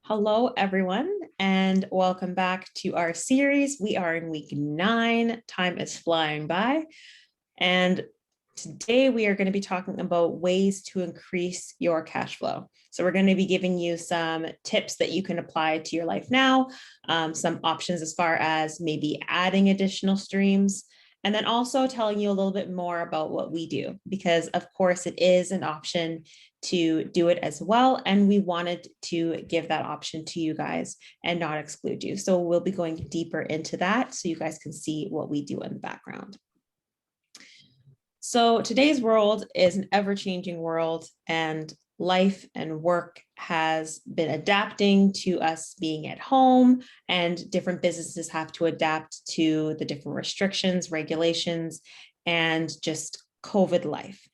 Hello, everyone, and welcome back to our series. We are in week 9. Time is flying by. And today we are going to be talking about ways to increase your cash flow. So we're going to be giving you some tips that you can apply to your life now, some options as far as maybe adding additional streams, and then also telling you a little bit more about what we do, because of course it is an option to do it as well. And we wanted to give that option to you guys and not exclude you. So we'll be going deeper into that so you guys can see what we do in the background. So today's world is an ever-changing world, and life and work has been adapting to us being at home, and different businesses have to adapt to the different restrictions, regulations, and just COVID life.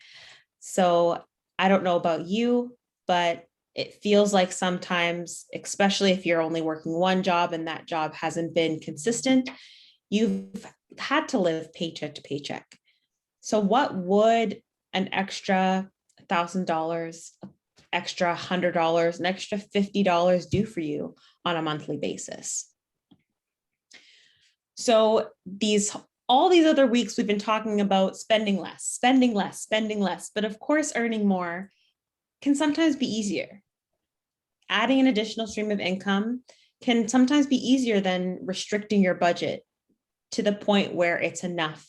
So I don't know about you, but it feels like sometimes, especially if you're only working one job and that job hasn't been consistent, you've had to live paycheck to paycheck. So what would an extra $1,000, extra $100, an extra $50 do for you on a monthly basis? So all these other weeks, we've been talking about spending less, spending less, spending less, but of course, earning more can sometimes be easier. Adding an additional stream of income can sometimes be easier than restricting your budget to the point where it's enough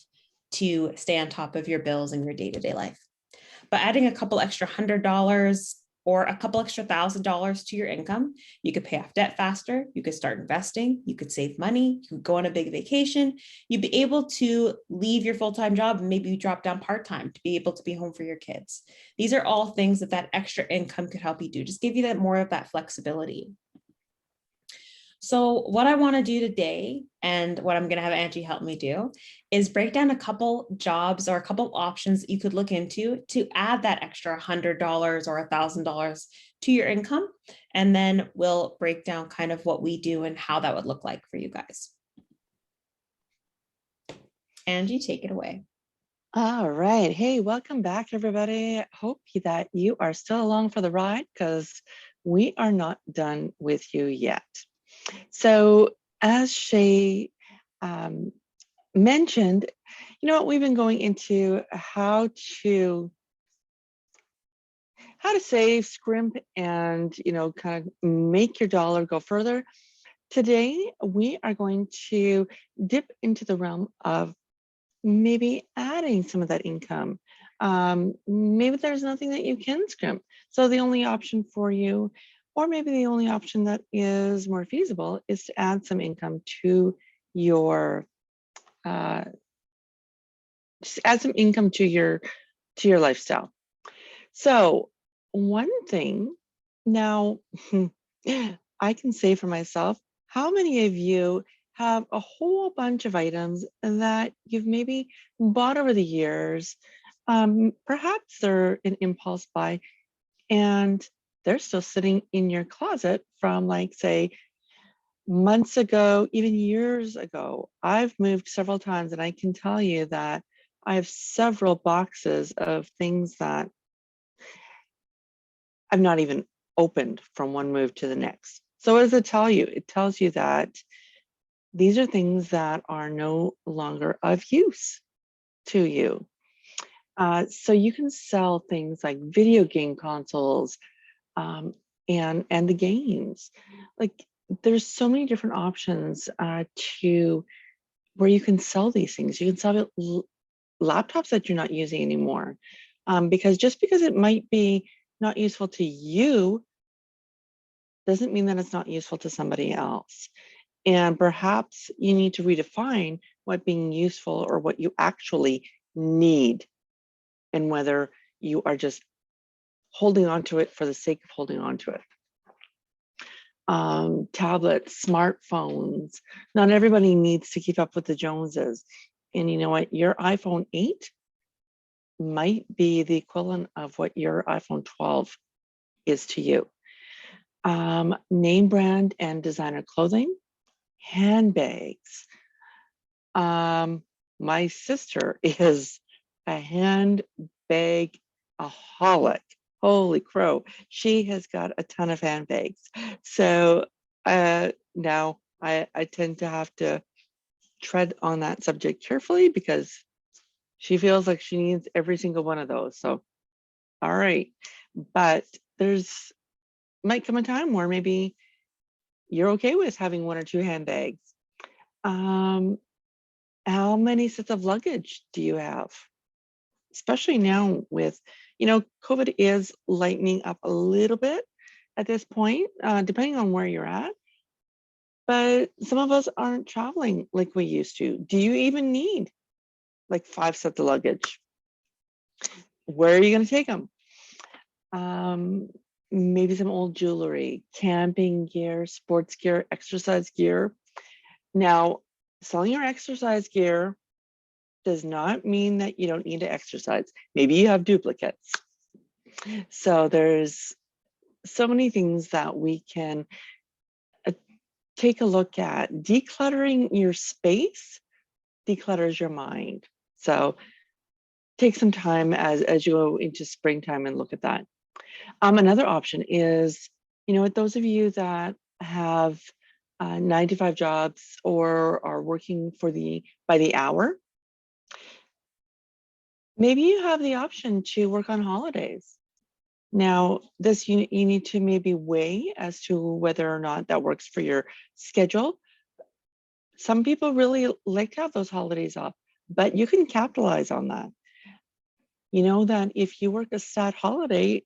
to stay on top of your bills in your day-to-day life. But adding a couple extra $100 or a couple extra $1,000 to your income, you could pay off debt faster, you could start investing, you could save money, you could go on a big vacation, you'd be able to leave your full-time job and maybe drop down part-time to be able to be home for your kids. These are all things that extra income could help you do, just give you that more of that flexibility. So what I want to do today, and what I'm going to have Angie help me do, is break down a couple jobs or a couple options that you could look into to add that extra $100 or $1,000 to your income. And then we'll break down kind of what we do and how that would look like for you guys. Angie, take it away. All right. Hey, welcome back, everybody. Hope that you are still along for the ride, because we are not done with you yet. So as Sheyi mentioned, we've been going into how to save, scrimp, and, kind of make your dollar go further. Today, we are going to dip into the realm of maybe adding some of that income. Maybe there's nothing that you can scrimp. So the only option for you, or maybe the only option that is more feasible, is to add some income to your, just add some income to your lifestyle. So one thing now, I can say for myself, how many of you have a whole bunch of items that you've maybe bought over the years? Perhaps they're an impulse buy, and they're still sitting in your closet from, like, say, months ago, even years ago. I've moved several times, and I can tell you that I have several boxes of things that I've not even opened from one move to the next. So what does it tell you? It tells you that these are things that are no longer of use to you. So you can sell things like video game consoles, and the games. Like, there's so many different options to where you can sell these things. You can sell laptops that you're not using anymore, because just because it might be not useful to you doesn't mean that it's not useful to somebody else. And perhaps you need to redefine what being useful or what you actually need, and whether you are just holding on to it for the sake of holding on to it. Tablets, smartphones. Not everybody needs to keep up with the Joneses. And you know what? Your iPhone 8 might be the equivalent of what your iPhone 12 is to you. Name brand and designer clothing, handbags. My sister is a handbag-aholic. Holy crow. She has got a ton of handbags. So now I tend to have to tread on that subject carefully because she feels like she needs every single one of those. So, all right. But there's might come a time where maybe you're okay with having one or two handbags. How many sets of luggage do you have? Especially now with, COVID is lightening up a little bit at this point, depending on where you're at. But some of us aren't traveling like we used to. Do you even need like 5 sets of luggage? Where are you going to take them? Maybe some old jewelry, camping gear, sports gear, exercise gear. Now, selling your exercise gear does not mean that you don't need to exercise. Maybe you have duplicates. So there's so many things that we can take a look at. Decluttering your space declutters your mind. So take some time as you go into springtime and look at that. Another option is, those of you that have 9-to-5 jobs or are working by the hour, maybe you have the option to work on holidays. Now, this you need to maybe weigh as to whether or not that works for your schedule. Some people really like to have those holidays off, but you can capitalize on that. You know that if you work a stat holiday,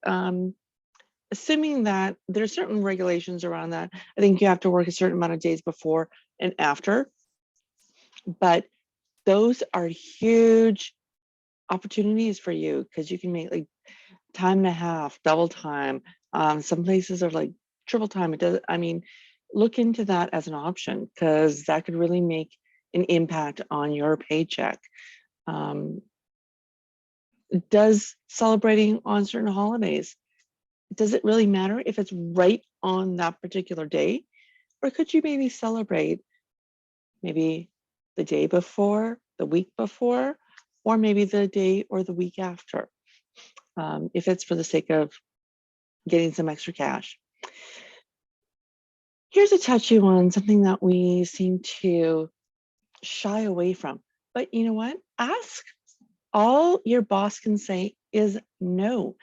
assuming that there's certain regulations around that, I think you have to work a certain amount of days before and after, but those are huge opportunities for you because you can make like time and a half, double time. Some places are like triple time. Look into that as an option because that could really make an impact on your paycheck. Does celebrating on certain holidays, does it really matter if it's right on that particular day? Or could you maybe celebrate maybe the day before, the week before, or maybe the day or the week after, if it's for the sake of getting some extra cash? Here's a touchy one, something that we seem to shy away from. But you know what? Ask. All your boss can say is no.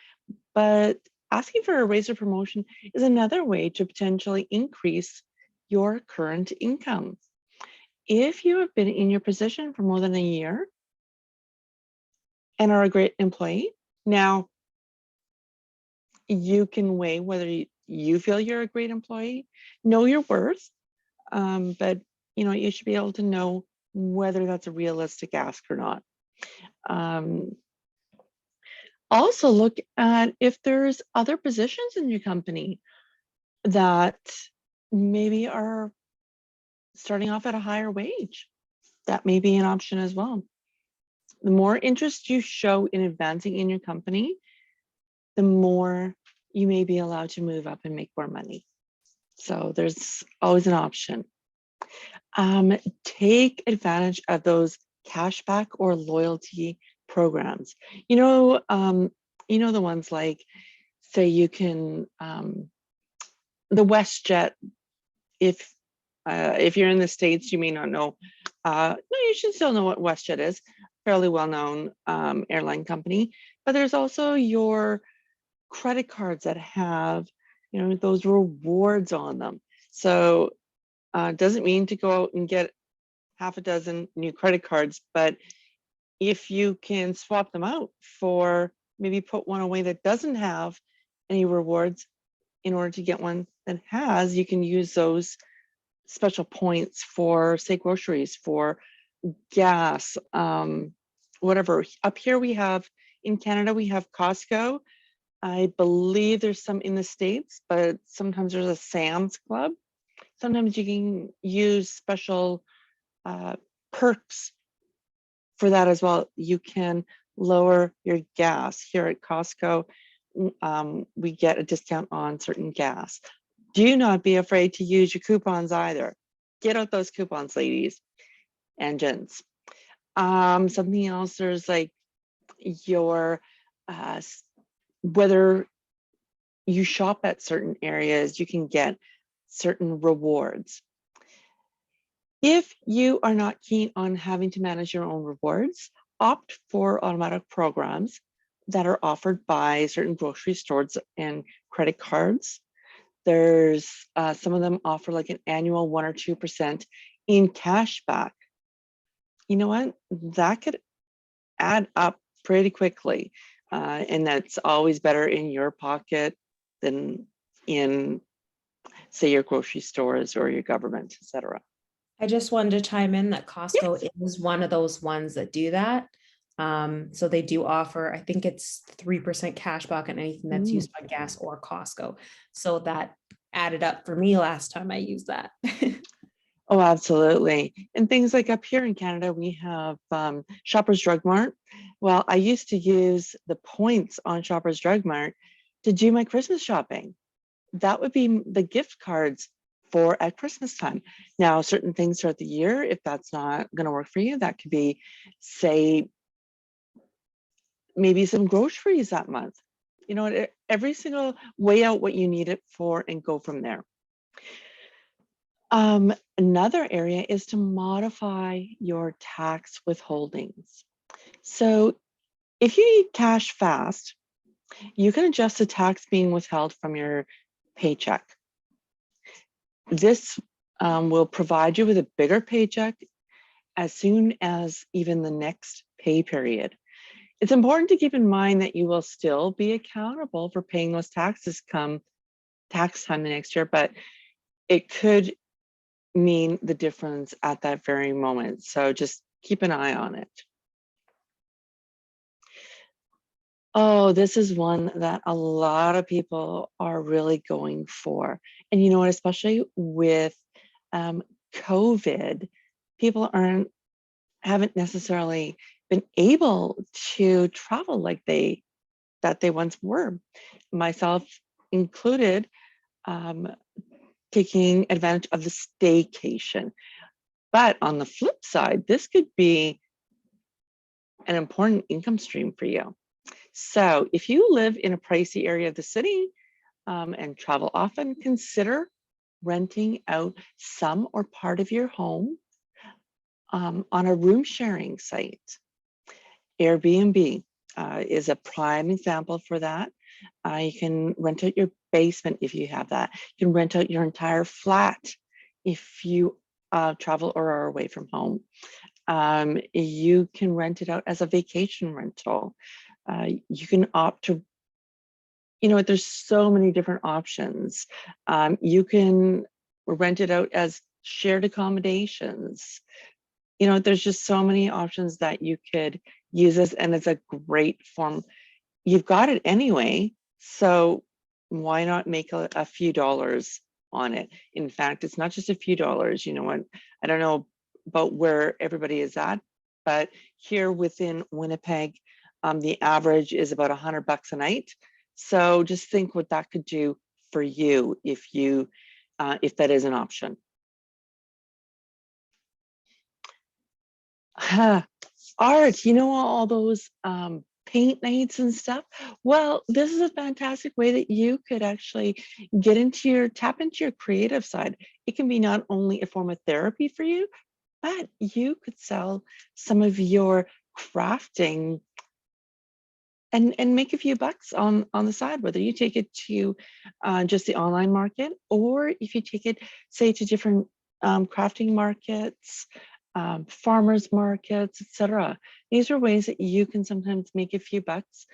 But asking for a raise or promotion is another way to potentially increase your current income. If you have been in your position for more than a year and are a great employee, now you can weigh whether you feel you're a great employee, know your worth, but you should be able to know whether that's a realistic ask or not. Also look at if there's other positions in your company that maybe are starting off at a higher wage. That may be an option as well. The more interest you show in advancing in your company, the more you may be allowed to move up and make more money. So there's always an option. Take advantage of those cashback or loyalty programs. The ones like, say you can, the WestJet, if you're in the States, you may not know. No, you should still know what WestJet is. Fairly well-known airline company. But there's also your credit cards that have, those rewards on them. So doesn't mean to go out and get half a dozen new credit cards, but if you can swap them out for maybe put one away that doesn't have any rewards in order to get one that has, you can use those special points for, say, groceries, for gas, whatever. Up here in Canada, we have Costco. I believe there's some in the States, but sometimes there's a Sam's Club. Sometimes you can use special perks for that as well. You can lower your gas. Here at Costco, we get a discount on certain gas. Do not be afraid to use your coupons either. Get out those coupons, ladies and gents. Something else, there's like your weather you shop at certain areas, you can get certain rewards. If you are not keen on having to manage your own rewards, opt for automatic programs that are offered by certain grocery stores and credit cards. There's some of them offer like an annual 1 or 2% in cash back. You know what? That could add up pretty quickly. And that's always better in your pocket than in, say, your grocery stores or your government, etc. I just wanted to chime in that Costco Yes. is one of those ones that do that. So they do offer, I think it's 3% cash back on anything that's used by gas or Costco. So that added up for me last time I used that. Oh, absolutely. And things like up here in Canada, we have Shoppers Drug Mart. Well, I used to use the points on Shoppers Drug Mart to do my Christmas shopping. That would be the gift cards for at Christmas time. Now, certain things throughout the year, if that's not going to work for you, that could be, say, maybe some groceries that month. You know, every single weigh out what you need it for and go from there. Another area is to modify your tax withholdings. So if you need cash fast, you can adjust the tax being withheld from your paycheck. This will provide you with a bigger paycheck as soon as even the next pay period. It's important to keep in mind that you will still be accountable for paying those taxes come tax time the next year, but it could mean the difference at that very moment. So just keep an eye on it. Oh, this is one that a lot of people are really going for. And you know what, especially with COVID, people haven't necessarily been able to travel like they once were, myself included, taking advantage of the staycation. But on the flip side, this could be an important income stream for you. So if you live in a pricey area of the city and travel often, consider renting out some or part of your home on a room sharing site. Airbnb is a prime example for that. You can rent out your basement if you have that. You can rent out your entire flat if you travel or are away from home. You can rent it out as a vacation rental. You can opt to, you know, there's so many different options. You can rent it out as shared accommodations. You know, there's just so many options that you could use this, and it's a great form. You've got it anyway, so why not make a few dollars on it? In fact, it's not just a few dollars. You know what? I don't know about where everybody is at, but here within Winnipeg, the average is about $100 a night. So just think what that could do for you if that is an option. Art, you know, all those paint nights and stuff. Well, this is a fantastic way that you could actually tap into your creative side. It can be not only a form of therapy for you, but you could sell some of your crafting and make a few bucks on the side, whether you take it to just the online market, or if you take it, say, to different crafting markets, farmers markets, etc. These are ways that you can sometimes make a few bucks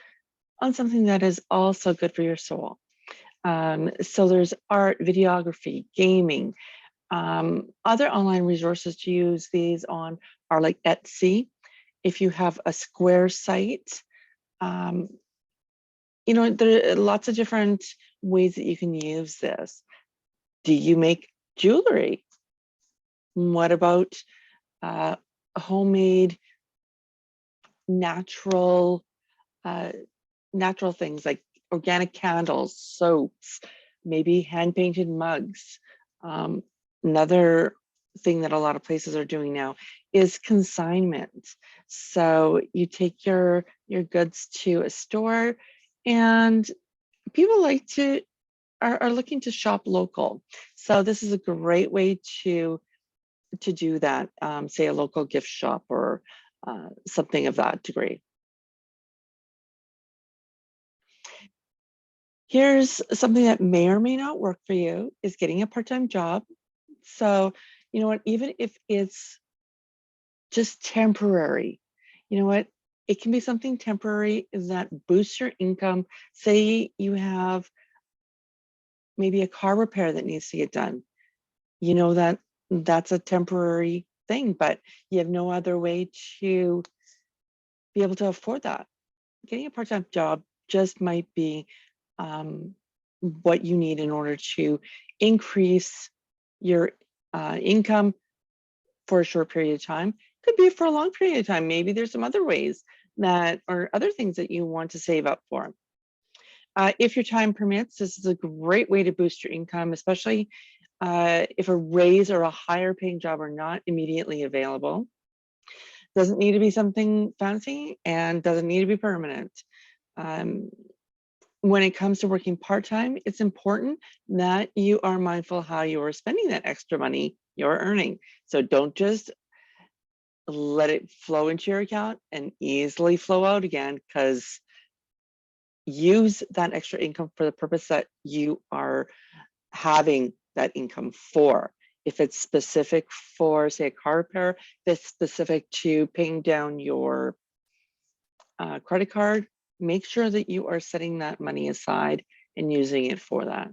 on something that is also good for your soul. So there's art, videography, gaming. Other online resources to use these on are like Etsy. If you have a Square site, you know, there are lots of different ways that you can use this. Do you make jewelry? What about homemade natural things like organic candles, soaps, maybe hand painted mugs? Another thing that a lot of places are doing now is consignment. So you take your goods to a store and people like to are looking to shop local. So this is a great way to do that, say a local gift shop or something of that degree. Here's something that may or may not work for you, is getting a part-time job. So, you know what, even if it's just temporary, you know what, it can be something temporary that boosts your income. Say you have maybe a car repair that needs to get done. You know that that's a temporary thing, but you have no other way to be able to afford that. Getting a part-time job just might be what you need in order to increase your income for a short period of time. Could be for a long period of time. Maybe there's some other ways that, or other things that you want to save up for. If your time permits, this is a great way to boost your income, especially if a raise or a higher paying job are not immediately available. Doesn't need to be something fancy and doesn't need to be permanent. When it comes to working part-time, it's important that you are mindful how you are spending that extra money you're earning. So don't just let it flow into your account and easily flow out again, because use that extra income for the purpose that you are having that income for. If it's specific for, say, a car repair, if it's specific to paying down your credit card, make sure that you are setting that money aside and using it for that.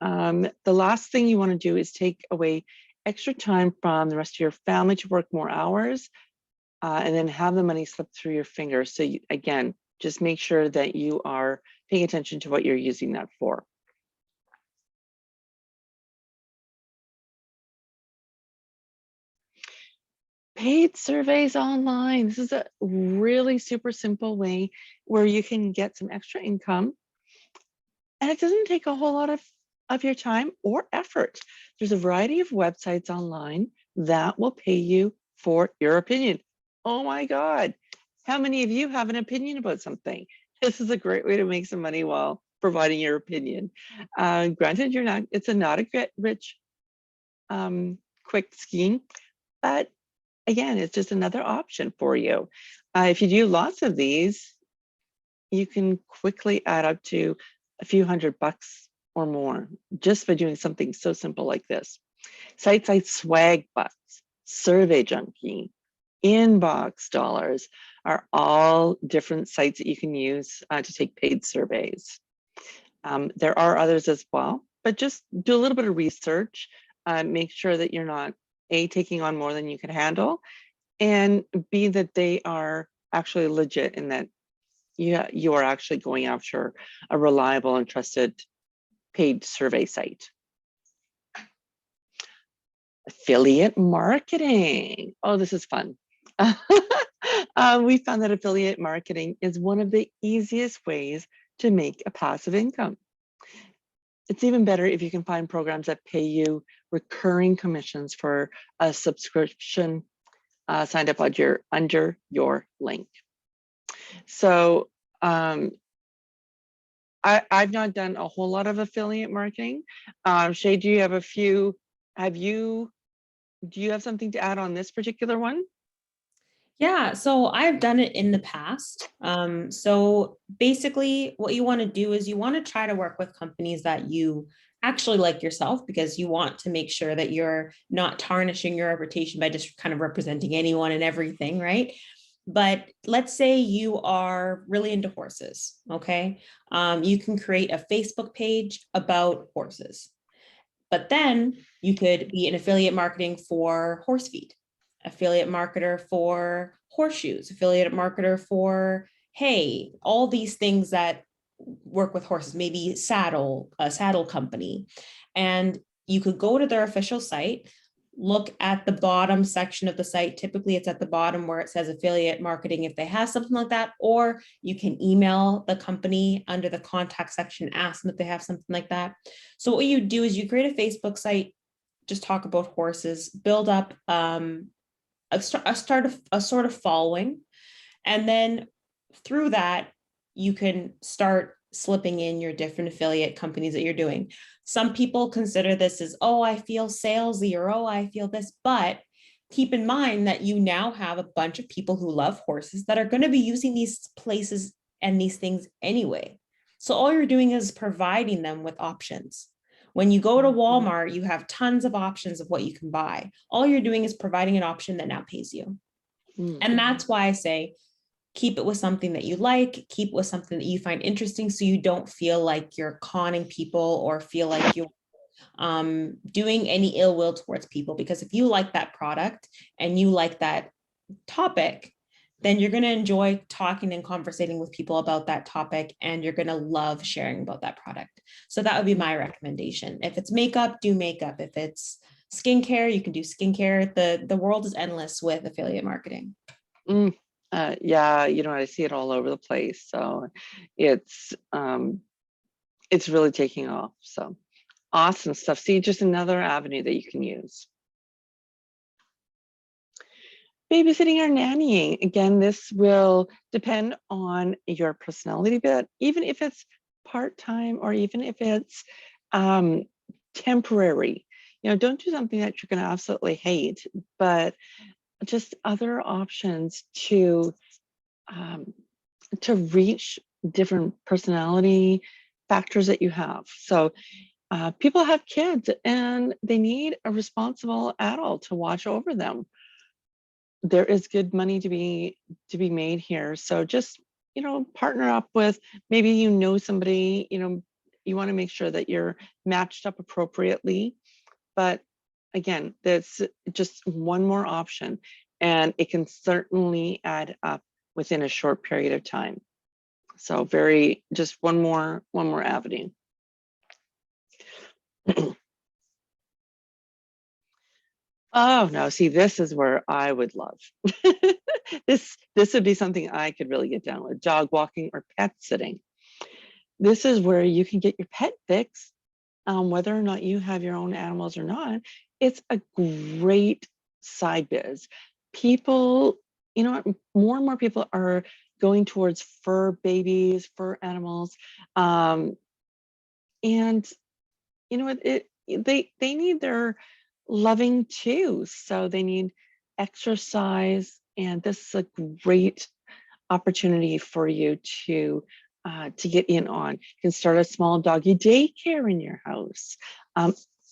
The last thing you want to do is take away extra time from the rest of your family to work more hours and then have the money slip through your fingers. So you, again, just make sure that you are paying attention to what you're using that for. Paid surveys online. This is a really super simple way where you can get some extra income, and it doesn't take a whole lot of your time or effort. There's a variety of websites online that will pay you for your opinion. Oh my God, how many of you have an opinion about something? This is a great way to make some money while providing your opinion. Granted, it's not a rich, quick scheme, but again, it's just another option for you. If you do lots of these, you can quickly add up to a few $100 or more just by doing something so simple like this. Sites like Swag Bucks, Survey Junkie, Inbox Dollars are all different sites that you can use to take paid surveys. There are others as well, but just do a little bit of research. Make sure that you're not A, taking on more than you can handle, and B, that they are actually legit in that you are actually going after a reliable and trusted paid survey site. Affiliate marketing. Oh, this is fun. We found that affiliate marketing is one of the easiest ways to make a passive income. It's even better if you can find programs that pay you recurring commissions for a subscription signed up under your link. So I've not done a whole lot of affiliate marketing. Sheyi, do you have a few? Do you have something to add on this particular one? Yeah, so I've done it in the past. So basically what you want to do is you want to try to work with companies that you actually like yourself, because you want to make sure that you're not tarnishing your reputation by just kind of representing anyone and everything, right? But let's say you are really into horses, okay? You can create a Facebook page about horses, but then you could be an affiliate marketing for horse feed, affiliate marketer for horseshoes, affiliate marketer for hay, all these things that work with horses, maybe a saddle company. And you could go to their official site, look at the bottom section of the site. Typically it's at the bottom where it says affiliate marketing if they have something like that, or you can email the company under the contact section, ask them if they have something like that. So what you do is you create a Facebook site, just talk about horses, build up a sort of following, and then through that you can start slipping in your different affiliate companies that you're doing. Some people consider this as, oh, I feel salesy, or oh, I feel this, but keep in mind that you now have a bunch of people who love horses that are going to be using these places and these things anyway. So all you're doing is providing them with options. When you go to Walmart, you have tons of options of what you can buy. All you're doing is providing an option that now pays you. And that's why I say, keep it with something that you like, keep it with something that you find interesting, so you don't feel like you're conning people or feel like you're doing any ill will towards people. Because if you like that product and you like that topic, then you're going to enjoy talking and conversating with people about that topic, and you're going to love sharing about that product. So that would be my recommendation. If it's makeup, do makeup. If it's skincare, you can do skincare. The world is endless with affiliate marketing. Yeah, you know, I see it all over the place. So it's really taking off. So awesome stuff. See, just another avenue that you can use. Babysitting or nannying. Again, this will depend on your personality, but even if it's part-time or even if it's temporary, you know, don't do something that you're going to absolutely hate, but just other options to reach different personality factors that you have. So people have kids and they need a responsible adult to watch over them. There is good money to be made here. So just, you know, partner up with, maybe you know somebody, you know, you want to make sure that you're matched up appropriately. But again, that's just one more option, and it can certainly add up within a short period of time. So just one more avenue. Oh no, see, this is where I would love. This would be something I could really get down with: dog walking or pet sitting. This is where you can get your pet fix, whether or not you have your own animals or not. It's a great side biz. People, you know, more and more people are going towards fur babies, fur animals, and you know, they need their loving too. So they need exercise, and this is a great opportunity for you to get in on. You can start a small doggy daycare in your house.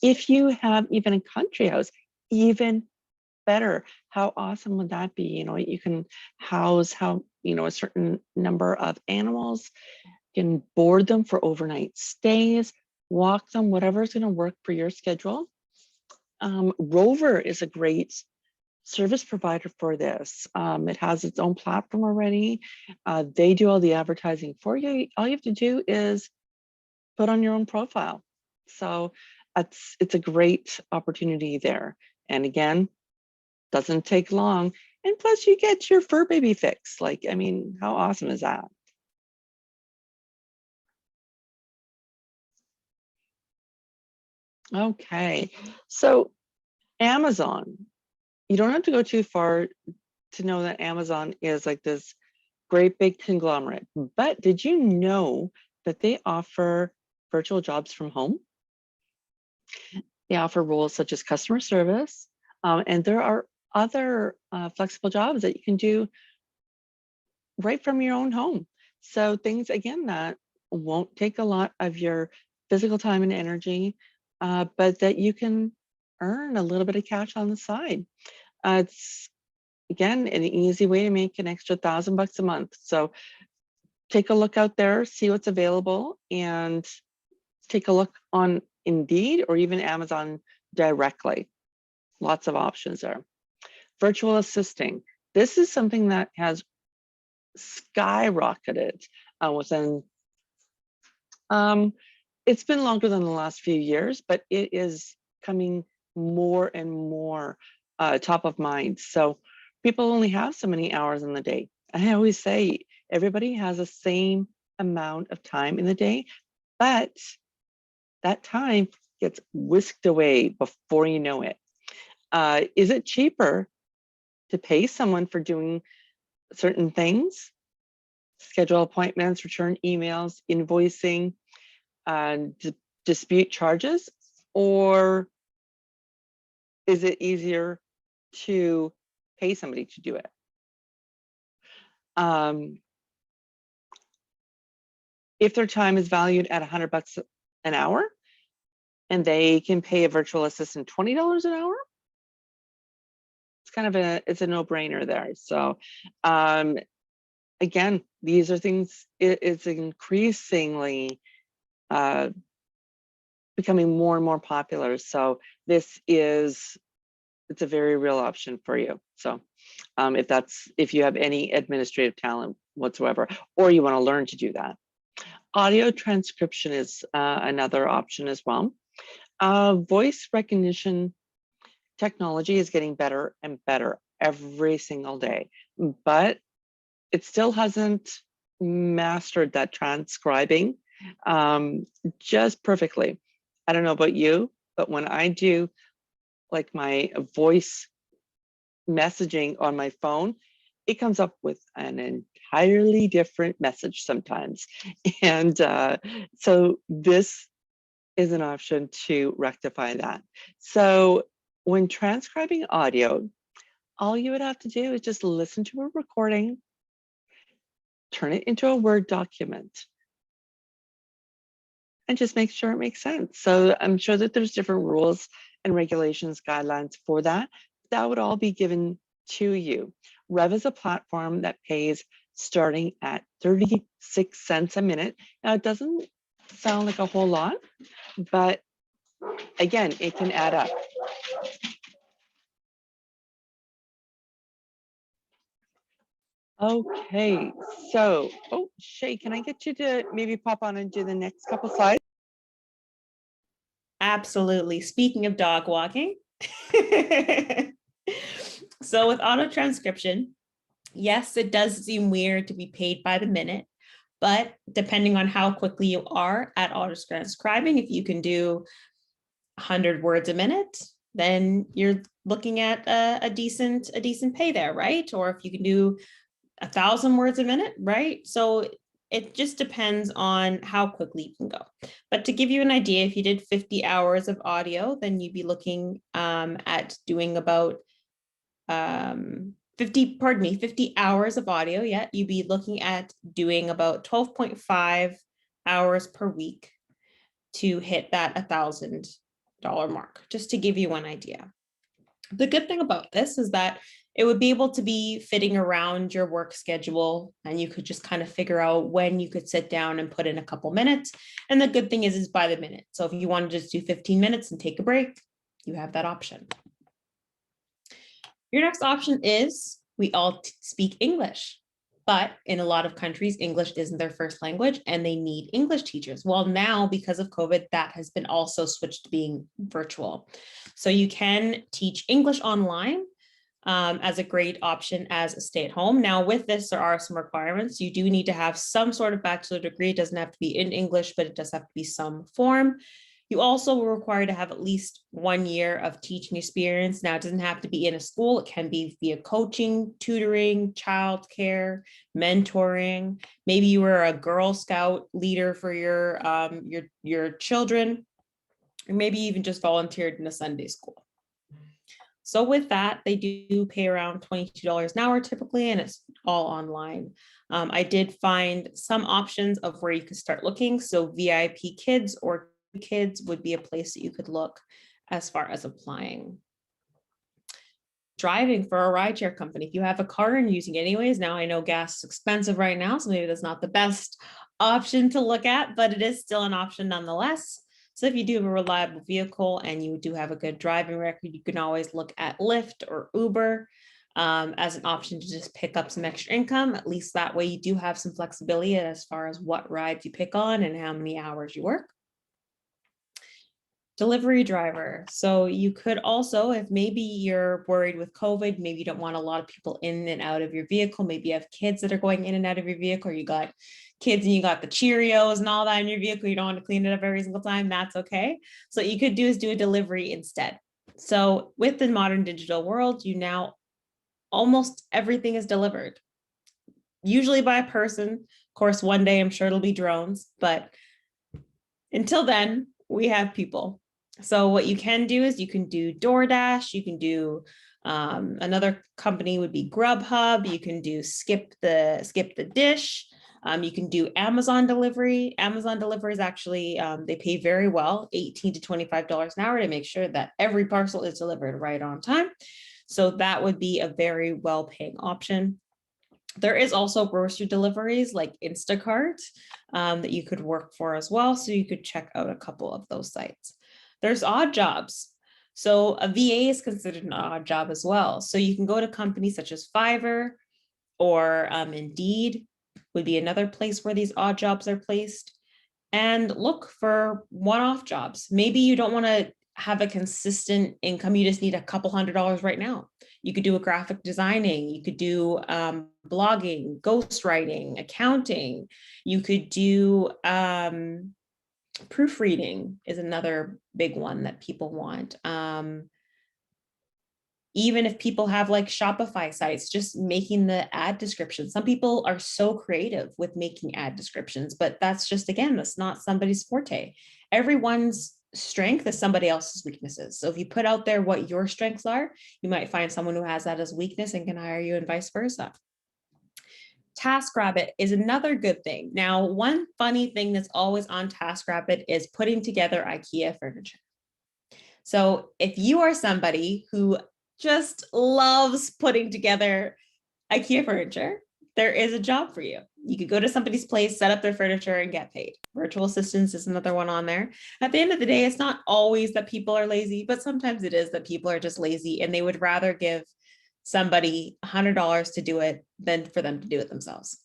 If you have even a country house, even better. How awesome would that be? You know, you can house a certain number of animals, you can board them for overnight stays, walk them, whatever is going to work for your schedule. Rover is a great service provider for this. It has its own platform already. They do all the advertising for you. All you have to do is put on your own profile. So it's a great opportunity there. And again, doesn't take long. And plus you get your fur baby fix. Like, I mean, how awesome is that? Okay, so Amazon, you don't have to go too far to know that Amazon is like this great big conglomerate. But did you know that they offer virtual jobs from home? They offer roles such as customer service, and there are other flexible jobs that you can do right from your own home. So things, again, that won't take a lot of your physical time and energy, but that you can earn a little bit of cash on the side. It's, again, an easy way to make an extra $1,000 a month. So take a look out there, see what's available, and take a look on Indeed or even Amazon directly. Lots of options there. Virtual assisting. This is something that has skyrocketed within, it's been longer than the last few years, but it is coming more and more top of mind. So people only have so many hours in the day. I always say everybody has the same amount of time in the day, but that time gets whisked away before you know it. Is it cheaper to pay someone for doing certain things? schedule appointments, return emails, invoicing, dispute charges? Or is it easier to pay somebody to do it? If their time is valued at $100 an hour and they can pay a virtual assistant $20 an hour, it's kind of it's a no-brainer there. So again, these are things, it's increasingly becoming more and more popular. So it's a very real option for you. So if you have any administrative talent whatsoever, or you want to learn to do that. Audio transcription is another option as well. Voice recognition technology is getting better and better every single day, but it still hasn't mastered that transcribing just perfectly. I don't know about you, but when I do like my voice messaging on my phone, it comes up with an entirely different message sometimes. And so this is an option to rectify that. So when transcribing audio, all you would have to do is just listen to a recording, turn it into a Word document, and just make sure it makes sense. So I'm sure that there's different rules and regulations, guidelines for that. That would all be given to you. Rev is a platform that pays starting at 36 cents a minute. Now, it doesn't sound like a whole lot, but again, it can add up. Okay, so, oh, Sheyi, can I get you to maybe pop on and do the next couple slides? Absolutely. Speaking of dog walking. So with auto transcription, yes, it does seem weird to be paid by the minute, but depending on how quickly you are at auto transcribing, if you can do 100 words a minute, then you're looking at a decent pay there, right? Or if you can do 1,000 words a minute, right? So it just depends on how quickly you can go. But to give you an idea, if you did 50 hours of audio, then you'd be looking at doing about 50 hours of audio. Yeah, you'd be looking at doing about 12.5 hours per week to hit that $1,000 mark, just to give you one idea. The good thing about this is that it would be able to be fitting around your work schedule, and you could just kind of figure out when you could sit down and put in a couple minutes. And the good thing is by the minute. So if you want to just do 15 minutes and take a break, you have that option. Your next option is we all speak English, but in a lot of countries, English isn't their first language and they need English teachers. Well, now because of COVID, that has been also switched to being virtual. So you can teach English online as a great option as a stay-at-home. Now with this, there are some requirements. You do need to have some sort of bachelor degree. It doesn't have to be in English, but it does have to be some form. You also will require to have at least 1 year of teaching experience. Now, it doesn't have to be in a school. It can be via coaching, tutoring, childcare, mentoring. Maybe you were a Girl Scout leader for your children, or maybe even just volunteered in a Sunday school. So with that, they do pay around $22 an hour typically, and it's all online. I did find some options of where you could start looking. So VIP Kids or Kids would be a place that you could look as far as applying. Driving for a rideshare company. If you have a car and using it anyways, now I know gas is expensive right now, so maybe that's not the best option to look at, but it is still an option nonetheless. So if you do have a reliable vehicle and you do have a good driving record, you can always look at Lyft or Uber as an option to just pick up some extra income. At least that way you do have some flexibility as far as what rides you pick on and how many hours you work. Delivery driver. So you could also, if maybe you're worried with COVID, maybe you don't want a lot of people in and out of your vehicle. Maybe you have kids that are going in and out of your vehicle, or you got kids and you got the Cheerios and all that in your vehicle. You don't want to clean it up every single time. That's okay. So what you could do is do a delivery instead. So with the modern digital world, you now almost everything is delivered. usually by a person. Of course, one day I'm sure it'll be drones, but until then, we have people. So what you can do is you can do DoorDash, you can do another company would be Grubhub, you can do skip the dish. You can do Amazon delivery. Amazon delivery is actually, they pay very well, $18 to $25 an hour to make sure that every parcel is delivered right on time. So that would be a very well-paying option. There is also grocery deliveries like Instacart that you could work for as well. So you could check out a couple of those sites. There's odd jobs. So a VA is considered an odd job as well. So you can go to companies such as Fiverr or Indeed would be another place where these odd jobs are placed, and look for one-off jobs. Maybe you don't want to have a consistent income. You just need a couple $100s right now. You could do a graphic designing. You could do blogging, ghostwriting, accounting. You could do proofreading is another big one that people want. Even if people have like Shopify sites, just making the ad descriptions. Some people are so creative with making ad descriptions, but that's just, again, that's not somebody's forte. Everyone's strength is somebody else's weaknesses. So if you put out there what your strengths are, you might find someone who has that as weakness and can hire you, and vice versa. TaskRabbit is another good thing. Now, one funny thing that's always on TaskRabbit is putting together IKEA furniture. So if you are somebody who just loves putting together IKEA furniture, there is a job for you. You could go to somebody's place, set up their furniture, and get paid. Virtual assistants is another one on there. At the end of the day, it's not always that people are lazy, but sometimes it is that people are just lazy and they would rather give somebody $100 to do it than for them to do it themselves.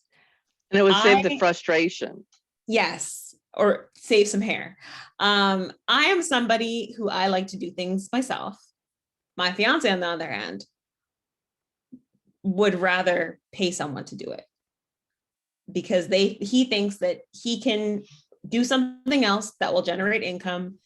And it would save the frustration. Yes, or save some hair. I am somebody who I like to do things myself. My fiance, on the other hand, would rather pay someone to do it because he thinks that he can do something else that will generate income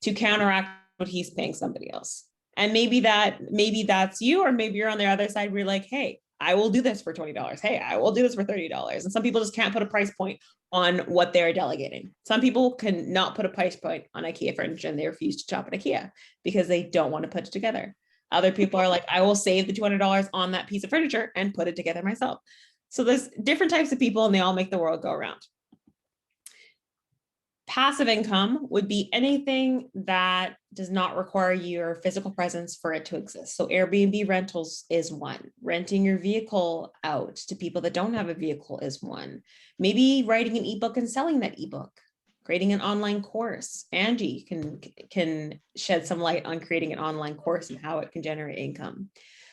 to counteract what he's paying somebody else. And maybe that's you, or maybe you're on the other side where you're like, hey, I will do this for $20. Hey, I will do this for $30. And some people just can't put a price point on what they're delegating. Some people can not put a price point on IKEA furniture and they refuse to shop at IKEA because they don't want to put it together. Other people are like, I will save the $200 on that piece of furniture and put it together myself. So there's different types of people and they all make the world go around. Passive income would be anything that does not require your physical presence for it to exist. So Airbnb rentals is one. Renting your vehicle out to people that don't have a vehicle is one. Maybe writing an ebook and selling that ebook. Creating an online course. Angie can shed some light on creating an online course and how it can generate income.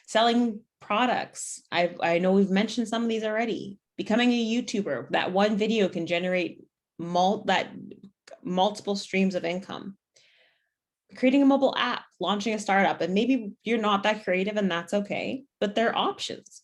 Selling products. I know we've mentioned some of these already. Becoming a YouTuber. That one video can generate multiple streams of income. Creating a mobile app, launching a startup, and maybe you're not that creative and that's okay, but there are options.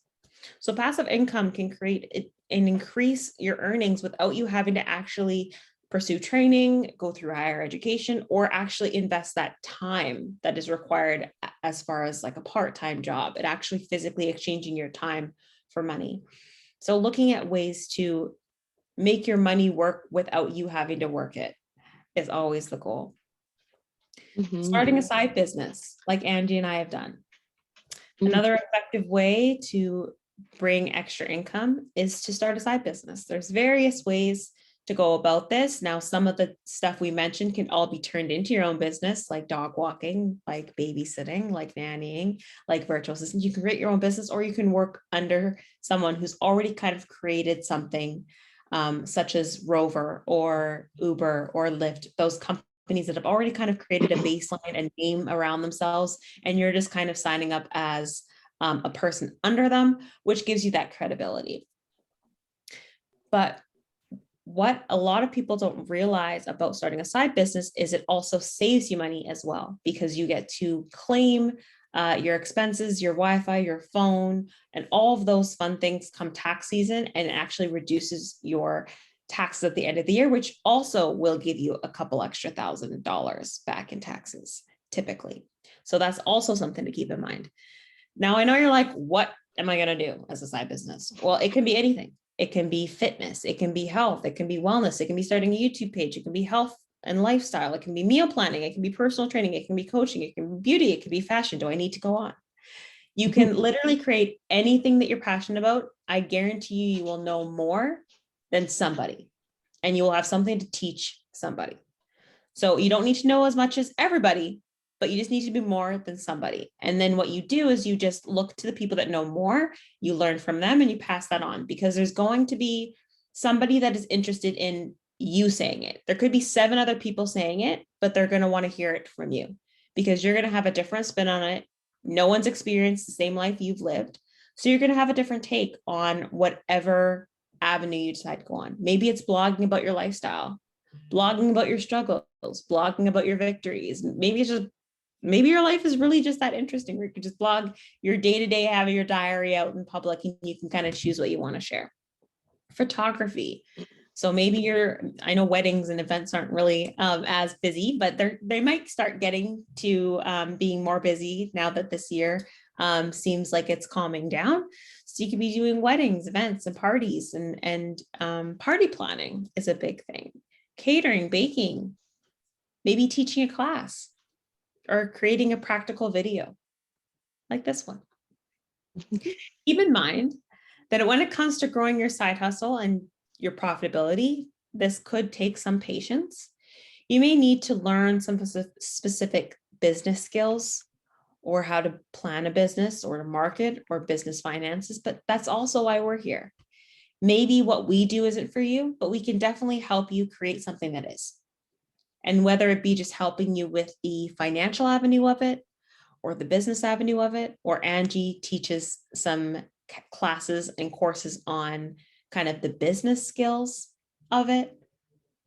So passive income can create and increase your earnings without you having to actually pursue training, go through higher education, or actually invest that time that is required as far as like a part-time job. It actually physically exchanging your time for money. So looking at ways to make your money work without you having to work it is always the goal. Mm-hmm. Starting a side business like Angie and I have done. Mm-hmm. Another effective way to bring extra income is to start a side business. There's various ways to go about this. Now, some of the stuff we mentioned can all be turned into your own business, like dog walking, like babysitting, like nannying, like virtual assistant. You can create your own business, or you can work under someone who's already kind of created something, such as Rover or Uber or Lyft, those companies that have already kind of created a baseline and name around themselves. And you're just kind of signing up as a person under them, which gives you that credibility. But what a lot of people don't realize about starting a side business is it also saves you money as well, because you get to claim your expenses, your Wi-Fi, your phone, and all of those fun things come tax season, and it actually reduces your taxes at the end of the year, which also will give you a couple extra $1,000 back in taxes typically. So that's also something to keep in mind. Now, I know you're like, what am I going to do as a side business? Well, it can be anything. It can be fitness. It can be health. It can be wellness. It can be starting a YouTube page. It can be health and lifestyle. It can be meal planning. It can be personal training. It can be coaching. It can be beauty. It can be fashion. Do I need to go on? You can literally create anything that you're passionate about. I guarantee you, you will know more than somebody, and you will have something to teach somebody. So you don't need to know as much as everybody, but you just need to be more than somebody. And then what you do is you just look to the people that know more, you learn from them, and you pass that on, because there's going to be somebody that is interested in you saying it. There could be 7 other people saying it, but they're going to want to hear it from you because you're going to have a different spin on it. No one's experienced the same life you've lived. So you're going to have a different take on whatever avenue you decide to go on. Maybe it's blogging about your lifestyle, blogging about your struggles, blogging about your victories. Maybe it's just, maybe your life is really just that interesting where you can just blog your day-to-day, having your diary out in public, and you can kind of choose what you want to share. Photography. So maybe I know weddings and events aren't really as busy, but they might start getting to being more busy now that this year seems like it's calming down. So you could be doing weddings, events, and parties, and party planning is a big thing. Catering, baking, maybe teaching a class or creating a practical video like this one. Keep in mind that when it comes to growing your side hustle and your profitability, this could take some patience. You may need to learn some specific business skills or how to plan a business or to market or business finances, but that's also why we're here. Maybe what we do isn't for you, but we can definitely help you create something that is. And whether it be just helping you with the financial avenue of it or the business avenue of it, or Angie teaches some classes and courses on kind of the business skills of it.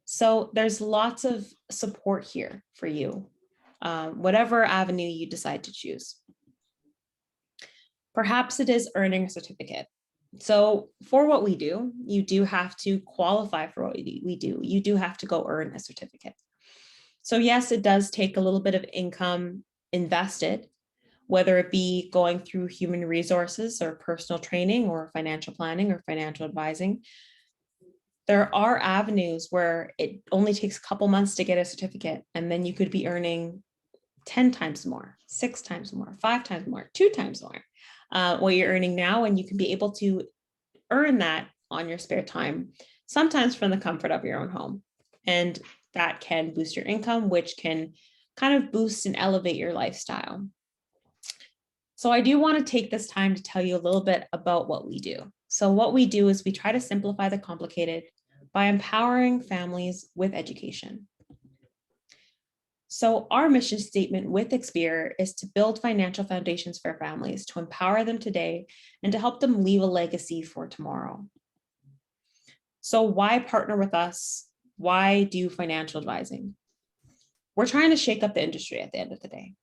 So there's lots of support here for you, whatever avenue you decide to choose. Perhaps it is earning a certificate. So for what we do, you do have to qualify for what we do. You do have to go earn a certificate. So yes, it does take a little bit of income invested, whether it be going through human resources or personal training or financial planning or financial advising. There are avenues where it only takes a couple months to get a certificate, and then you could be earning 10 times more, 6 times more, 5 times more, 2 times more what you're earning now, and you can be able to earn that on your spare time, sometimes from the comfort of your own home. And that can boost your income, which can kind of boost and elevate your lifestyle. So I do want to take this time to tell you a little bit about what we do. So what we do is we try to simplify the complicated by empowering families with education. So our mission statement with EXPERIOR is to build financial foundations for families, to empower them today, and to help them leave a legacy for tomorrow. So why partner with us? Why do financial advising? We're trying to shake up the industry at the end of the day.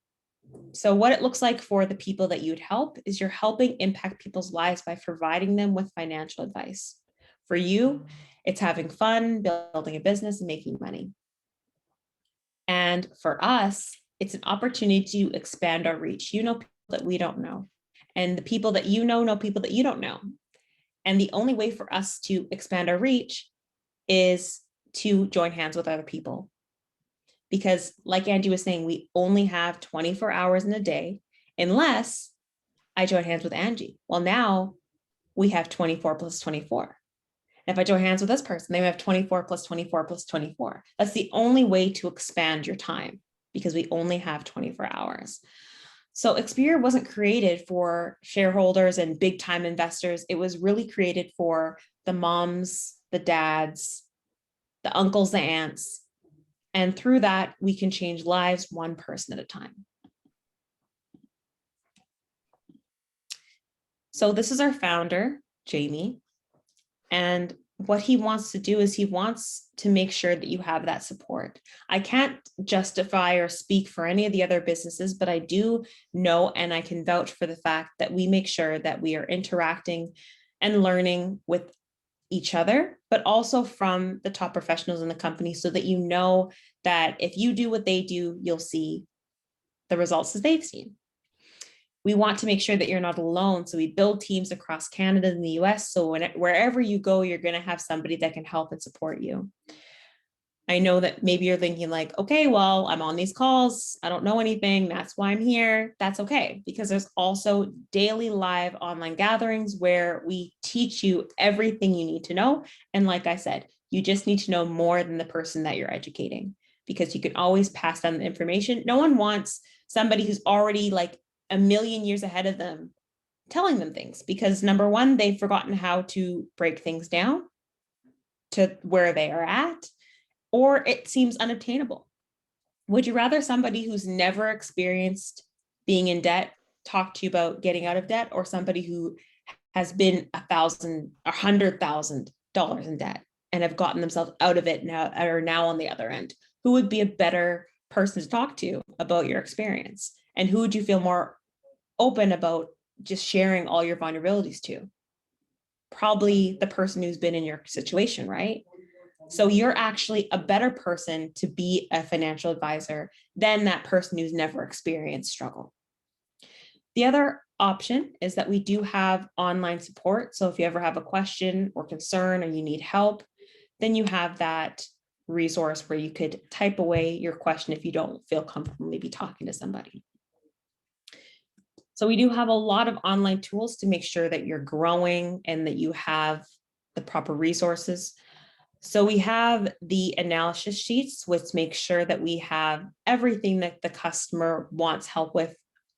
So what it looks like for the people that you'd help is you're helping impact people's lives by providing them with financial advice. For you, it's having fun, building a business, and making money. And for us, it's an opportunity to expand our reach. You know people that we don't know, and the people that you know people that you don't know. And the only way for us to expand our reach is to join hands with other people. Because like Angie was saying, we only have 24 hours in a day, unless I join hands with Angie. Well, now we have 24 plus 24. If I join hands with this person, they have 24 plus 24 plus 24. That's the only way to expand your time, because we only have 24 hours. So EXPERIOR wasn't created for shareholders and big time investors. It was really created for the moms, the dads, the uncles, the aunts. And through that, we can change lives one person at a time. So this is our founder, Jamie. And what he wants to do is he wants to make sure that you have that support. I can't justify or speak for any of the other businesses, but I do know, and I can vouch for the fact that we make sure that we are interacting and learning with each other, but also from the top professionals in the company, so that you know that if you do what they do, you'll see the results that they've seen. We want to make sure that you're not alone. So we build teams across Canada and the US. So wherever you go, you're going to have somebody that can help and support you. I know that maybe you're thinking like, okay, well, I'm on these calls. I don't know anything. That's why I'm here. That's okay. Because there's also daily live online gatherings where we teach you everything you need to know. And like I said, you just need to know more than the person that you're educating, because you can always pass down the information. No one wants somebody who's already like a million years ahead of them telling them things, because number one, they've forgotten how to break things down to where they are at, or it seems unobtainable. Would you rather somebody who's never experienced being in debt talk to you about getting out of debt, or somebody who has been $1,000 or $100,000 in debt and have gotten themselves out of it now, are now on the other end? Who would be a better person to talk to about your experience? And who would you feel more open about just sharing all your vulnerabilities to? Probably the person who's been in your situation, right? So you're actually a better person to be a financial advisor than that person who's never experienced struggle. The other option is that we do have online support. So if you ever have a question or concern or you need help, then you have that resource where you could type away your question if you don't feel comfortable maybe talking to somebody. So we do have a lot of online tools to make sure that you're growing and that you have the proper resources. So we have the analysis sheets, which make sure that we have everything that the customer wants help with,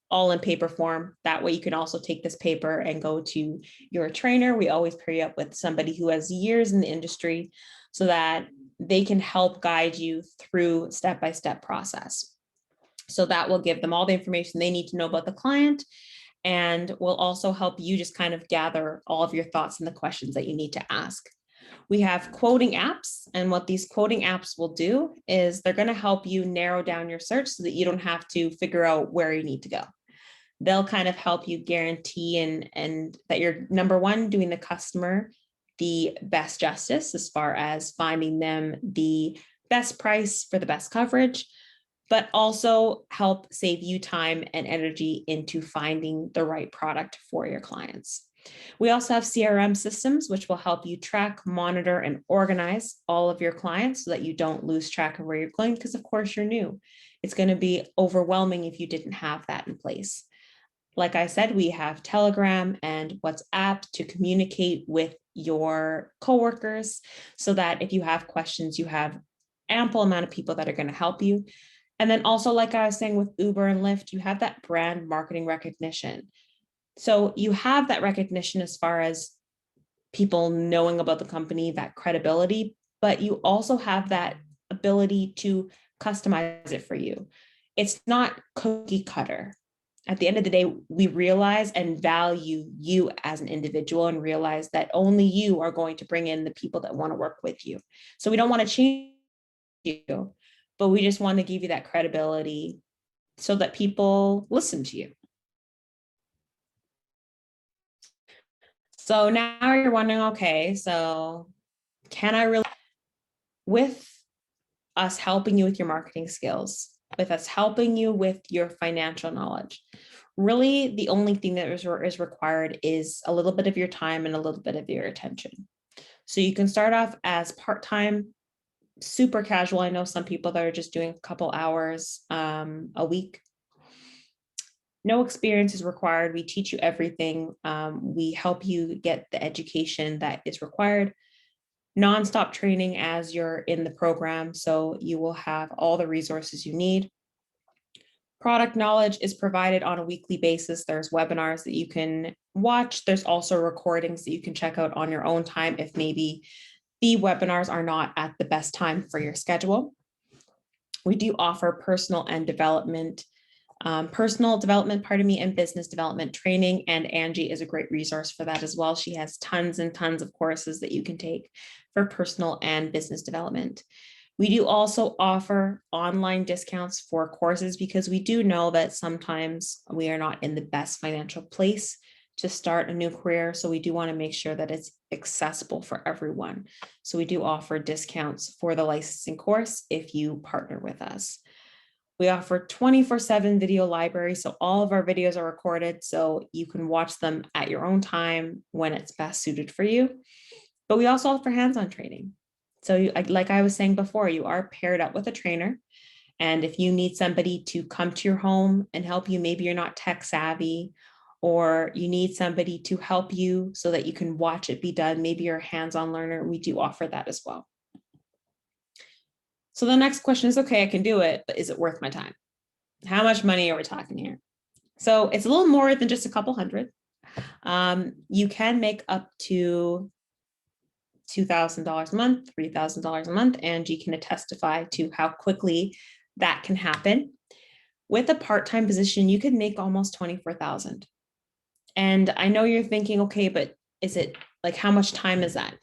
all in paper form. That way you can also take this paper and go to your trainer. We always pair you up with somebody who has years in the industry so that they can help guide you through step-by-step process. So that will give them all the information they need to know about the client, and will also help you just kind of gather all of your thoughts and the questions that you need to ask. We have quoting apps, and what these quoting apps will do is they're going to help you narrow down your search so that you don't have to figure out where you need to go. They'll kind of help you guarantee and that you're, number one, doing the customer the best justice as far as finding them the best price for the best coverage, but also help save you time and energy into finding the right product for your clients. We also have CRM systems, which will help you track, monitor, and organize all of your clients so that you don't lose track of where you're going, because of course you're new. It's going to be overwhelming if you didn't have that in place. Like I said, we have Telegram and WhatsApp to communicate with your coworkers so that if you have questions, you have ample amount of people that are going to help you. And then also, like I was saying with Uber and Lyft, you have that brand marketing recognition. So you have that recognition as far as people knowing about the company, that credibility, but you also have that ability to customize it for you. It's not cookie cutter. At the end of the day, we realize and value you as an individual and realize that only you are going to bring in the people that want to work with you. So we don't want to change you, but we just want to give you that credibility so that people listen to you. So now you're wondering, okay, so can I really, with us helping you with your marketing skills, with us helping you with your financial knowledge, really the only thing that is required is a little bit of your time and a little bit of your attention. So you can start off as part-time, super casual. I know some people that are just doing a couple hours a week. No experience is required. We teach you everything. We help you get the education that is required. Nonstop training as you're in the program, so you will have all the resources you need. Product knowledge is provided on a weekly basis. There's webinars that you can watch. There's also recordings that you can check out on your own time if maybe the webinars are not at the best time for your schedule. We do offer personal development, and business development training. And Angie is a great resource for that as well. She has tons and tons of courses that you can take for personal and business development. We do also offer online discounts for courses because we do know that sometimes we are not in the best financial place to start a new career. So we do want to make sure that it's accessible for everyone. So we do offer discounts for the licensing course if you partner with us. We offer 24/7 video library. So all of our videos are recorded so you can watch them at your own time when it's best suited for you. But we also offer hands-on training. So like I was saying before, you are paired up with a trainer. And if you need somebody to come to your home and help you, maybe you're not tech savvy, or you need somebody to help you so that you can watch it be done. Maybe you're a hands-on learner. We do offer that as well. So the next question is, okay, I can do it, but is it worth my time? How much money are we talking here? So it's a little more than just a couple hundred. You can make up to $2,000 a month, $3,000 a month. Angie can testify to how quickly that can happen. With a part-time position, you could make almost 24,000. And I know you're thinking, okay, but is it like, how much time is that?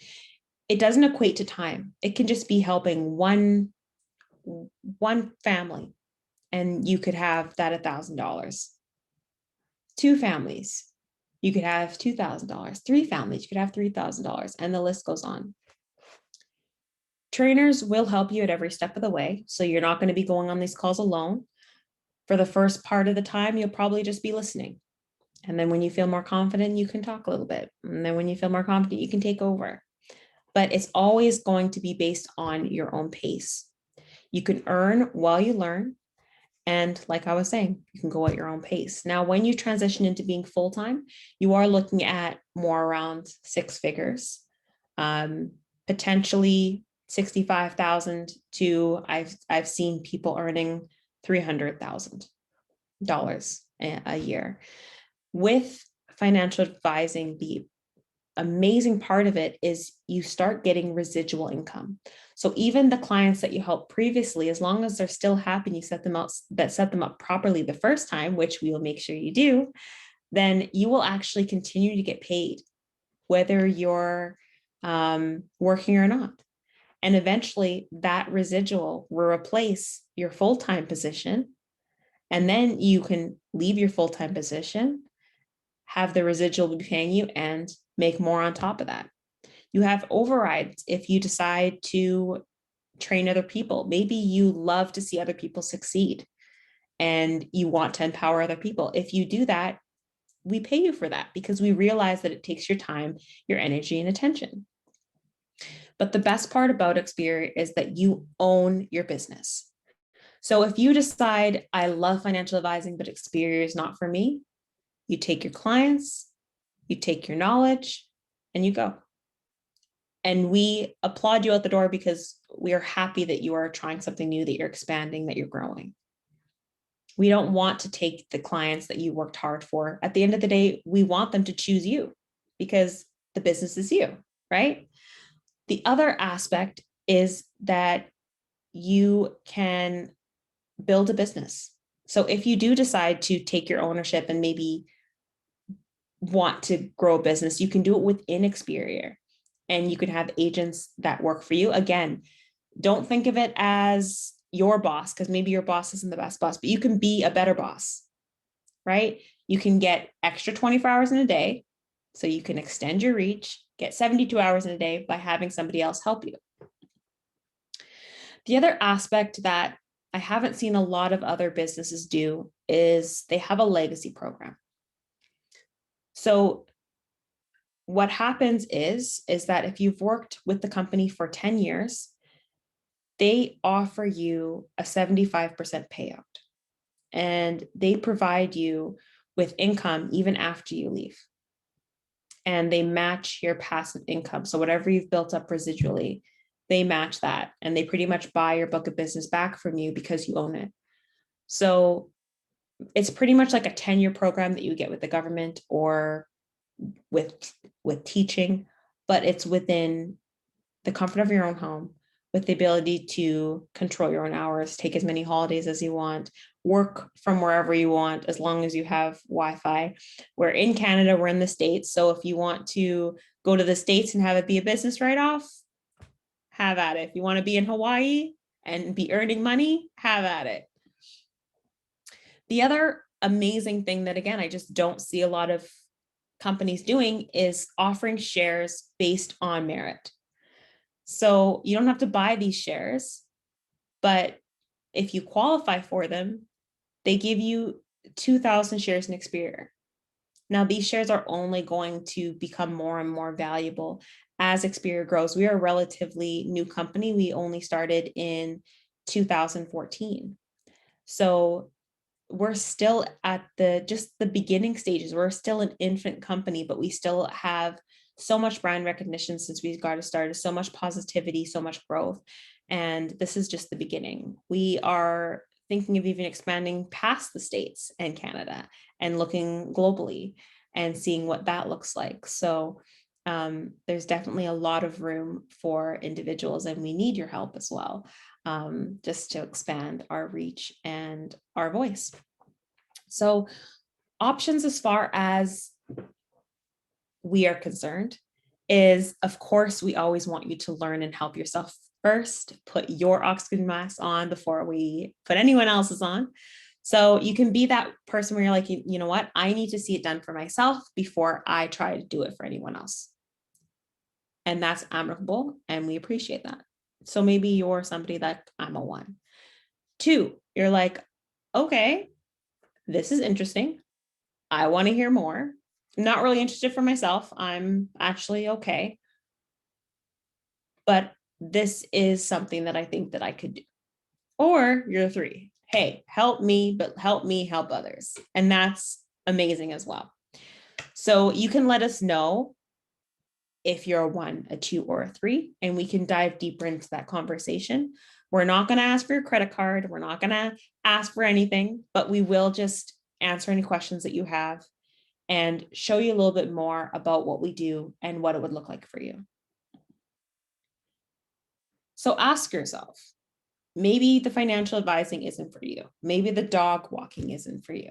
It doesn't equate to time. It can just be helping one family, and you could have that $1,000. Two families, you could have $2,000. Three families, you could have $3,000, and the list goes on. Trainers will help you at every step of the way. So you're not going to be going on these calls alone. For the first part of the time, you'll probably just be listening. And then when you feel more confident, you can talk a little bit. And then when you feel more confident, you can take over. But it's always going to be based on your own pace. You can earn while you learn. And like I was saying, you can go at your own pace. Now, when you transition into being full-time, you are looking at more around six figures, potentially 65,000 to I've seen people earning $300,000 a year. With financial advising, the amazing part of it is you start getting residual income. So even the clients that you helped previously, as long as they're still happy and you set them up properly the first time, which we will make sure you do, then you will actually continue to get paid, whether you're working or not. And eventually that residual will replace your full-time position. And then you can leave your full-time position, have the residual be paying you, and make more on top of that. You have overrides if you decide to train other people. Maybe you love to see other people succeed and you want to empower other people. If you do that, we pay you for that because we realize that it takes your time, your energy, and attention. But the best part about Experia is that you own your business. So if you decide, I love financial advising, but Experia is not for me, you take your clients, you take your knowledge, and you go. And we applaud you out the door because we are happy that you are trying something new, that you're expanding, that you're growing. We don't want to take the clients that you worked hard for. At the end of the day, we want them to choose you because the business is you, right? The other aspect is that you can build a business. So if you do decide to take your ownership and maybe want to grow a business, you can do it within Experia, and you can have agents that work for you. Again, don't think of it as your boss, because maybe your boss isn't the best boss, but you can be a better boss, right? You can get extra 24 hours in a day, so you can extend your reach, get 72 hours in a day by having somebody else help you. The other aspect that I haven't seen a lot of other businesses do is they have a legacy program. So what happens is that if you've worked with the company for 10 years, they offer you a 75% payout, and they provide you with income even after you leave. And they match your passive income. So whatever you've built up residually, they match that, and they pretty much buy your book of business back from you because you own it. So it's pretty much like a 10-year program that you get with the government or with teaching, but it's within the comfort of your own home, with the ability to control your own hours, take as many holidays as you want, work from wherever you want, as long as you have Wi-Fi. We're in Canada, we're in the States. So if you want to go to the States and have it be a business write-off, have at it. If you want to be in Hawaii and be earning money, have at it. The other amazing thing that, again, I just don't see a lot of companies doing is offering shares based on merit. So you don't have to buy these shares, but if you qualify for them, they give you 2,000 shares in Experimenter. Now, these shares are only going to become more and more valuable as Experimenter grows. We are a relatively new company. We only started in 2014. So we're still at just the beginning stages. We're still an infant company, but we still have so much brand recognition since we got started, so much positivity, so much growth. And this is just the beginning. We are thinking of even expanding past the States and Canada and looking globally and seeing what that looks like. So there's definitely a lot of room for individuals, and we need your help as well, just to expand our reach and our voice. So options as far as we are concerned is, of course, we always want you to learn and help yourself first. Put your oxygen mask on before we put anyone else's on. So you can be that person where you're like, you know what, I need to see it done for myself before I try to do it for anyone else. And that's amicable, and we appreciate that. So maybe you're somebody that I'm a 1. 2, you're like, okay, this is interesting. I want to hear more. Not really interested for myself. I'm actually okay. But this is something that I think that I could do. Or you're 3. Hey, help me, but help me help others. And that's amazing as well. So you can let us know if you're a 1, a 2, or a 3, and we can dive deeper into that conversation. We're not going to ask for your credit card. We're not going to ask for anything, but we will just answer any questions that you have and show you a little bit more about what we do and what it would look like for you. So ask yourself, maybe the financial advising isn't for you. Maybe the dog walking isn't for you,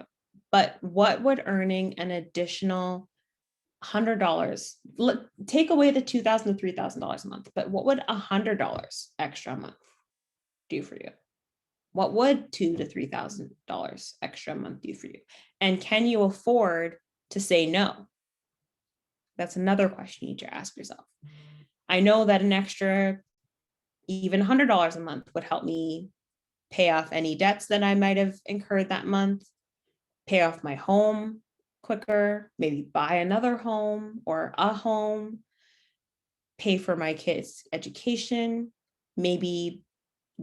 but what would earning an additional $100, take away the $2,000 to $3,000 a month, but what would $100 extra a month do for you? What would $2,000 to $3,000 extra a month do for you? And can you afford to say no? That's another question you need to ask yourself. I know that an extra, even $100 a month would help me pay off any debts that I might have incurred that month, pay off my home quicker, maybe buy another home or a home, pay for my kids' education, maybe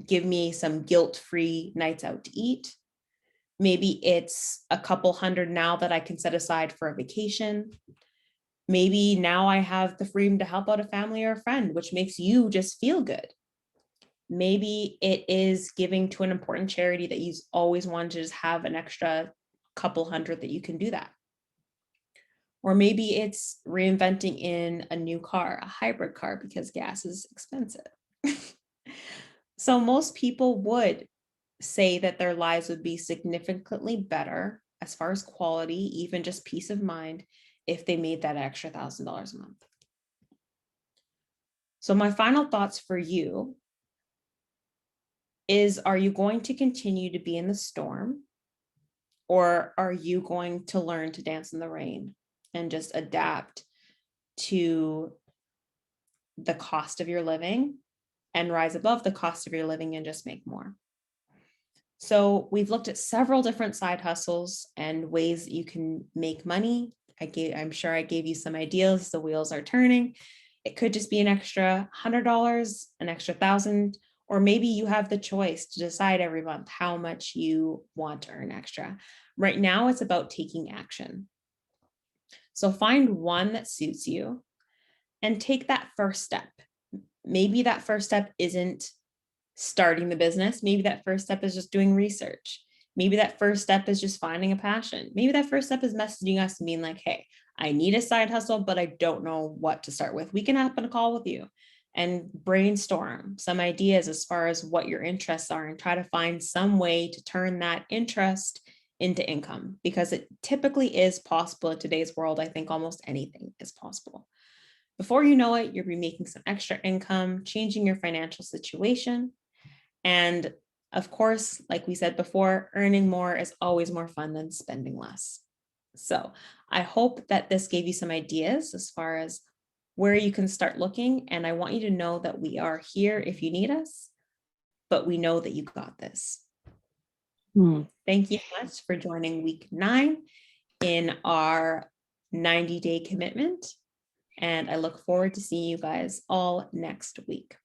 give me some guilt-free nights out to eat. Maybe it's a couple hundred now that I can set aside for a vacation. Maybe now I have the freedom to help out a family or a friend, which makes you just feel good. Maybe it is giving to an important charity that you've always wanted to just have an extra couple hundred that you can do that. Or maybe it's reinventing in a new car, a hybrid car, because gas is expensive. So most people would say that their lives would be significantly better as far as quality, even just peace of mind, if they made that extra $1,000 a month. So my final thoughts for you is, are you going to continue to be in the storm, or are you going to learn to dance in the rain and just adapt to the cost of your living and rise above the cost of your living and just make more? So we've looked at several different side hustles and ways that you can make money. I'm sure I gave you some ideas. The wheels are turning. It could just be an extra $100, an extra $1,000, or maybe you have the choice to decide every month how much you want to earn extra. Right now, it's about taking action. So find one that suits you and take that first step. Maybe that first step isn't starting the business. Maybe that first step is just doing research. Maybe that first step is just finding a passion. Maybe that first step is messaging us and being like, hey, I need a side hustle, but I don't know what to start with. We can hop on a call with you and brainstorm some ideas as far as what your interests are and try to find some way to turn that interest into income, because it typically is possible in today's world. I think almost anything is possible. Before you know it, you'll be making some extra income, changing your financial situation. And of course, like we said before, earning more is always more fun than spending less. So I hope that this gave you some ideas as far as where you can start looking. And I want you to know that we are here if you need us, but we know that you got this. Hmm. Thank you much for joining week 9 in our 90-day commitment. And I look forward to seeing you guys all next week.